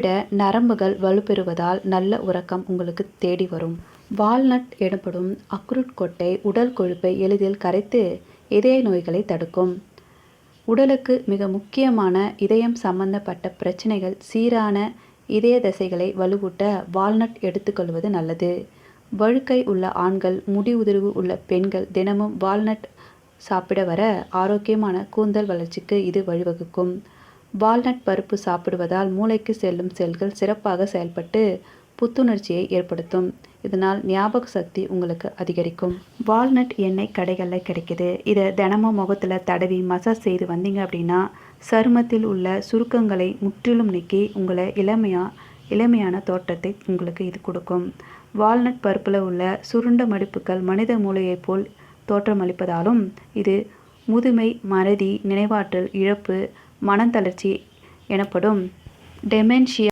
சாப்பிட நரம்புகள் வலுப்பெறுவதால் நல்ல உறக்கம் உங்களுக்கு தேடி வரும். வால்நட் எனப்படும் அக்ரூட் கொட்டை உடல் கொழுப்பை எளிதில் கரைத்து இதய நோய்களை தடுக்கும். உடலுக்கு மிக முக்கியமான இதயம் சம்பந்தப்பட்ட பிரச்சனைகள் சீரான இதய தசைகளை வலுவூட்ட வால்நட் எடுத்துக்கொள்வது நல்லது. வழுக்கை உள்ள ஆண்கள், முடி உதிர்வு உள்ள பெண்கள் தினமும் வால்நட் சாப்பிட வர ஆரோக்கியமான கூந்தல் வளர்ச்சிக்கு இது வழிவகுக்கும். வால்நட் பருப்பு சாப்பிடுவதால் மூளைக்கு செல்லும் செல்கள் சிறப்பாக செயல்பட்டு புத்துணர்ச்சியை ஏற்படுத்தும். இதனால் ஞாபக சக்தி உங்களுக்கு அதிகரிக்கும். வால்நட் எண்ணெய் கடைகளில் கிடைக்குது. இதை தினமும் முகத்தில் தடவி மசாஜ் செய்து வந்தீங்க அப்படின்னா சருமத்தில் உள்ள சுருக்கங்களை முற்றிலும் நீக்கி உங்களை இளமையான தோற்றத்தை உங்களுக்கு இது கொடுக்கும். வால்நட் பருப்பில் உள்ள சுருண்ட மடிப்புகள் மனித மூளையைப் போல் தோற்றமளிப்பதாலும் இது முதுமை, மறதி, நினைவாற்றல் இழப்பு, மனத்தளர்ச்சி எனப்படும் டெமென்ஷியா